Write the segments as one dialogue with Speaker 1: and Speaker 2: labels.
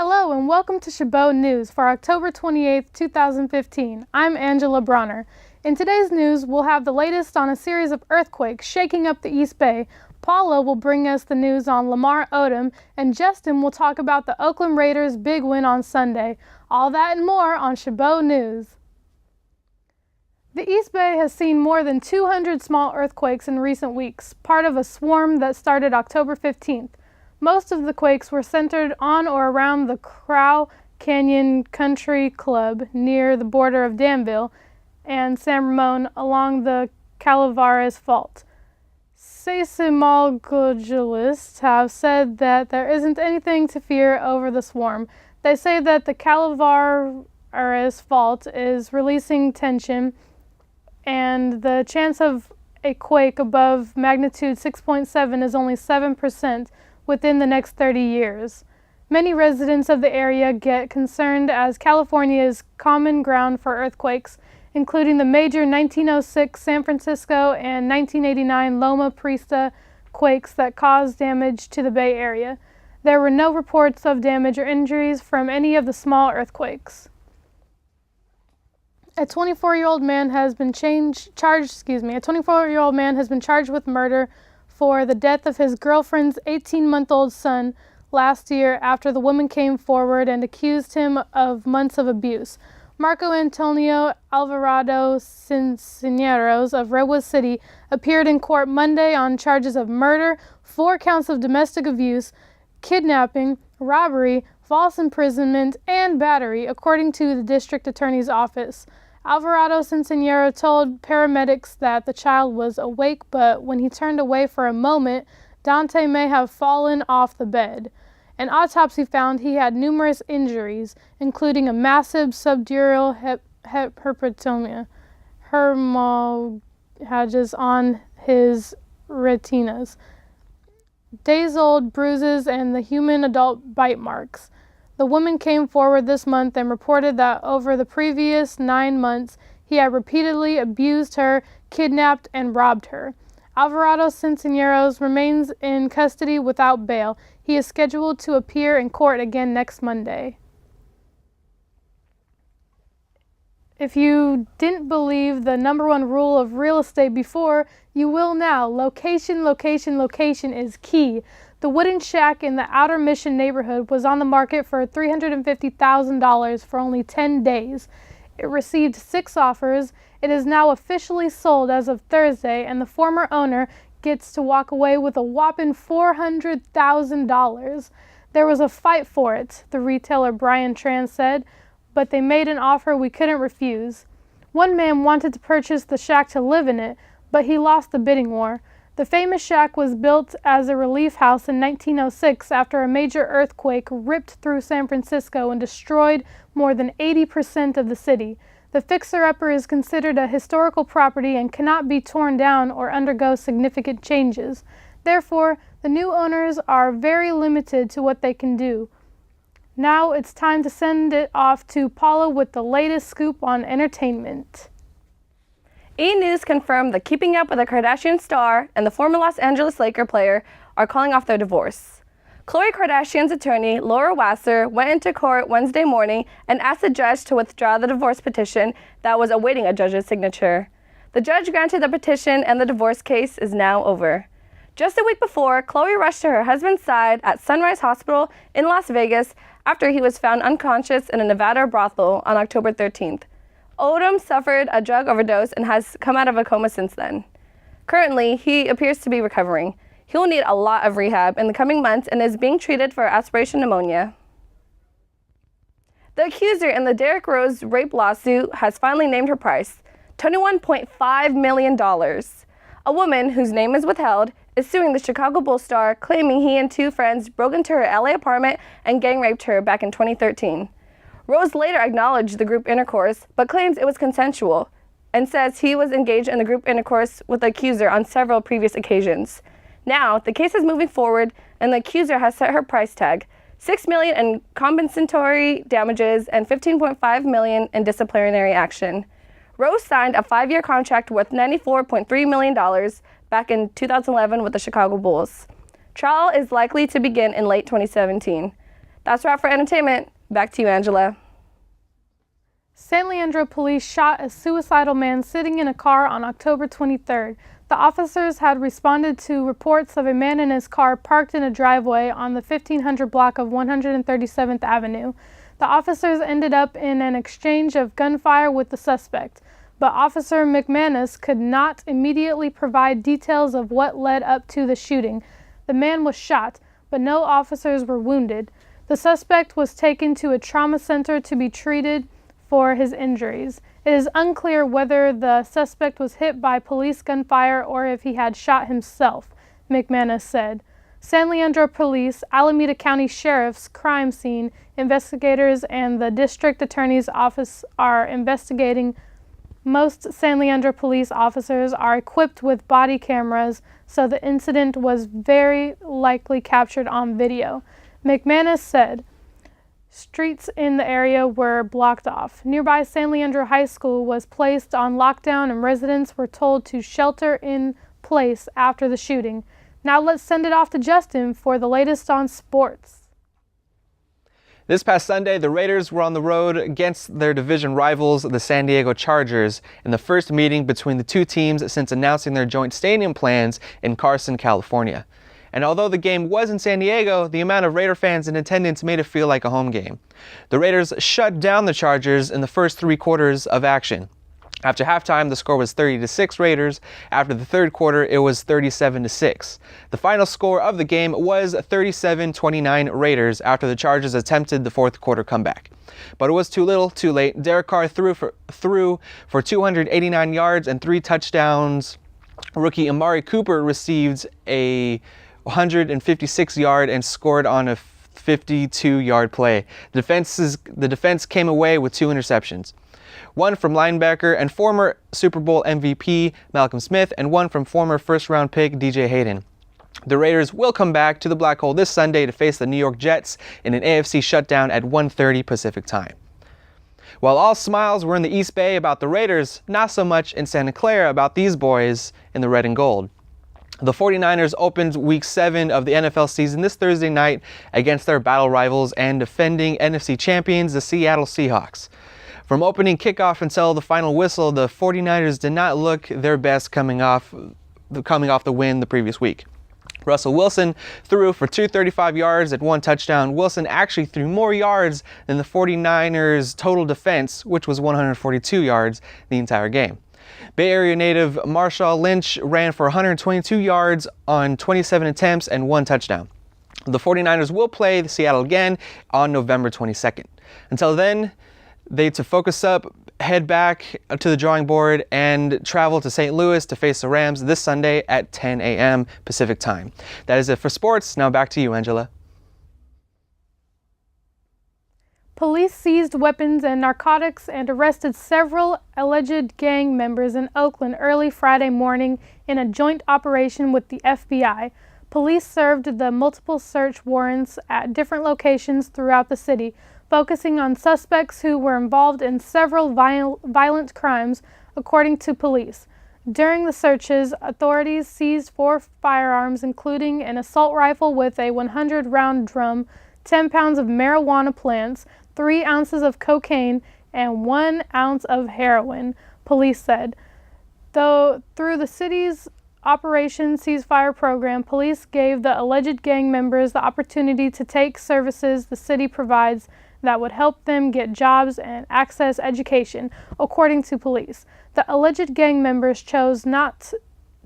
Speaker 1: Hello and welcome to Chabot News for October 28, 2015. I'm Angela Bronner. In today's news, we'll have the latest on a series of earthquakes shaking up the East Bay. Paula will bring us the news on Lamar Odom, and Justin will talk about the Oakland Raiders' big win on Sunday. All that and more on Chabot News. The East Bay has seen more than 200 small earthquakes in recent weeks, part of a swarm that started October 15th. Most of the quakes were centered on or around the Crow Canyon Country Club near the border of Danville and San Ramon along the Calaveras Fault. Seismologists have said that there isn't anything to fear over the swarm. They say that the Calaveras Fault is releasing tension and the chance of a quake above magnitude 6.7 is only 7% within the next 30 years. Many residents of the area get concerned as California is common ground for earthquakes, including the major 1906 San Francisco and 1989 Loma Prieta quakes that caused damage to the Bay Area. There were no reports of damage or injuries from any of the small earthquakes. A 24-year-old man has been charged with murder for the death of his girlfriend's 18-month-old son last year after the woman came forward and accused him of months of abuse. Marco Antonio Alvarado Cisneros of Redwood City appeared in court Monday on charges of murder, 4 counts of domestic abuse, kidnapping, robbery, false imprisonment, and battery, according to the district attorney's office. Alvarado Cisneros told paramedics that the child was awake, but when he turned away for a moment, Dante may have fallen off the bed. An autopsy found he had numerous injuries, including a massive subdural hemorrhages on his retinas, days-old bruises, and the human adult bite marks. The woman came forward this month and reported that over the previous 9 months, he had repeatedly abused her, kidnapped, and robbed her. Alvarado Cisneros remains in custody without bail. He is scheduled to appear in court again next Monday. If you didn't believe the #1 rule of real estate before, you will now. Location, location, location is key. The wooden shack in the Outer Mission neighborhood was on the market for $350,000 for only 10 days. It received 6 offers. It is now officially sold as of Thursday, and the former owner gets to walk away with a whopping $400,000. There was a fight for it, the retailer Brian Tran said, but they made an offer we couldn't refuse. One man wanted to purchase the shack to live in it, but he lost the bidding war. The famous shack was built as a relief house in 1906 after a major earthquake ripped through San Francisco and destroyed more than 80% of the city. The fixer-upper is considered a historical property and cannot be torn down or undergo significant changes. Therefore, the new owners are very limited to what they can do. Now it's time to send it off to Paula with the latest scoop on entertainment.
Speaker 2: E! News confirmed that Keeping Up with the Kardashian star and the former Los Angeles Laker player are calling off their divorce. Khloe Kardashian's attorney, Laura Wasser, went into court Wednesday morning and asked the judge to withdraw the divorce petition that was awaiting a judge's signature. The judge granted the petition and the divorce case is now over. Just a week before, Khloe rushed to her husband's side at Sunrise Hospital in Las Vegas after he was found unconscious in a Nevada brothel on October 13th. Odom suffered a drug overdose and has come out of a coma since then. Currently, he appears to be recovering. He will need a lot of rehab in the coming months and is being treated for aspiration pneumonia. The accuser in the Derrick Rose rape lawsuit has finally named her price, $21.5 million. A woman, whose name is withheld, is suing the Chicago Bulls star, claiming he and 2 friends broke into her LA apartment and gang raped her back in 2013. Rose later acknowledged the group intercourse, but claims it was consensual, and says he was engaged in the group intercourse with the accuser on several previous occasions. Now, the case is moving forward, and the accuser has set her price tag, $6 million in compensatory damages and $15.5 million in disciplinary action. Rose signed a 5-year contract worth $94.3 million back in 2011 with the Chicago Bulls. Trial is likely to begin in late 2017. That's a wrap for entertainment. Back to you, Angela.
Speaker 1: San Leandro police shot a suicidal man sitting in a car on October 23rd. The officers had responded to reports of a man in his car parked in a driveway on the 1500 block of 137th Avenue. The officers ended up in an exchange of gunfire with the suspect, but Officer McManus could not immediately provide details of what led up to the shooting. The man was shot, but no officers were wounded. The suspect was taken to a trauma center to be treated for his injuries. It is unclear whether the suspect was hit by police gunfire or if he had shot himself, McManus said. San Leandro Police, Alameda County Sheriff's Crime Scene investigators, and the District Attorney's Office are investigating. Most San Leandro police officers are equipped with body cameras, so the incident was very likely captured on video. McManus said streets in the area were blocked off. Nearby San Leandro High School was placed on lockdown and residents were told to shelter in place after the shooting. Now let's send it off to Justin for the latest on sports.
Speaker 3: This past Sunday, the Raiders were on the road against their division rivals, the San Diego Chargers, in the first meeting between the two teams since announcing their joint stadium plans in Carson, California. And although the game was in San Diego, the amount of Raider fans in attendance made it feel like a home game. The Raiders shut down the Chargers in the first 3 quarters of action. After halftime, the score was 30-6 Raiders. After the third quarter, it was 37-6. The final score of the game was 37-29 Raiders after the Chargers attempted the fourth quarter comeback. But it was too little, too late. Derek Carr threw for 289 yards and 3 touchdowns. Rookie Amari Cooper received a 156-yard and scored on a 52-yard play. The defense came away with 2 interceptions. One from linebacker and former Super Bowl MVP Malcolm Smith, and one from former first-round pick DJ Hayden. The Raiders will come back to the Black Hole this Sunday to face the New York Jets in an AFC shutdown at 1:30 Pacific time. While all smiles were in the East Bay about the Raiders, not so much in Santa Clara about these boys in the red and gold. The 49ers opened Week 7 of the NFL season this Thursday night against their battle rivals and defending NFC champions, the Seattle Seahawks. From opening kickoff until the final whistle, the 49ers did not look their best coming off the win the previous week. Russell Wilson threw for 235 yards and 1 touchdown. Wilson actually threw more yards than the 49ers' total defense, which was 142 yards the entire game. Bay Area native Marshawn Lynch ran for 122 yards on 27 attempts and 1 touchdown. The 49ers will play Seattle again on November 22nd. Until then, they to focus up, head back to the drawing board, and travel to St. Louis to face the Rams this Sunday at 10 a.m. Pacific time. That is it for sports. Now back to you, Angela.
Speaker 1: Police seized weapons and narcotics and arrested several alleged gang members in Oakland early Friday morning in a joint operation with the FBI. Police served the multiple search warrants at different locations throughout the city, focusing on suspects who were involved in several violent crimes, according to police. During the searches, authorities seized 4 firearms, including an assault rifle with a 100-round drum, 10 pounds of marijuana plants, 3 ounces of cocaine, and 1 ounce of heroin, police said. Though through the city's Operation Ceasefire program, police gave the alleged gang members the opportunity to take services the city provides that would help them get jobs and access education, according to police. The alleged gang members chose not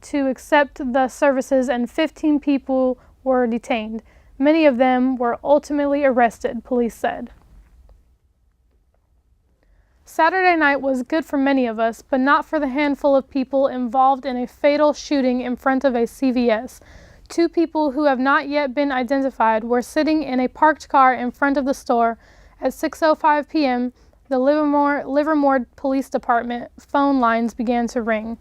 Speaker 1: to accept the services and 15 people were detained. Many of them were ultimately arrested, police said. Saturday night was good for many of us, but not for the handful of people involved in a fatal shooting in front of a CVS. 2 people who have not yet been identified were sitting in a parked car in front of the store. At 6:05 p.m., the Livermore Police Department phone lines began to ring.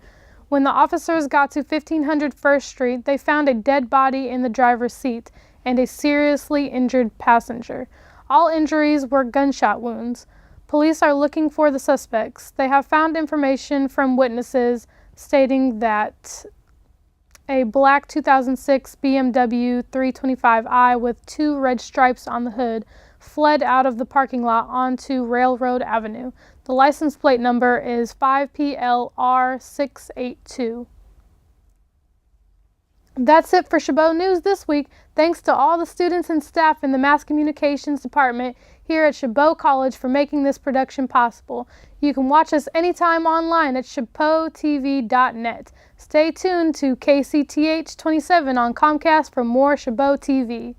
Speaker 1: When the officers got to 1500 First Street, they found a dead body in the driver's seat and a seriously injured passenger. All injuries were gunshot wounds. Police are looking for the suspects. They have found information from witnesses stating that A black 2006 BMW 325i with 2 red stripes on the hood fled out of the parking lot onto Railroad Avenue. The license plate number is 5PLR682. That's it for Chabot News this week. Thanks to all the students and staff in the Mass Communications Department here at Chabot College for making this production possible. You can watch us anytime online at chabottv.net. Stay tuned to KCTH 27 on Comcast for more Chabot TV.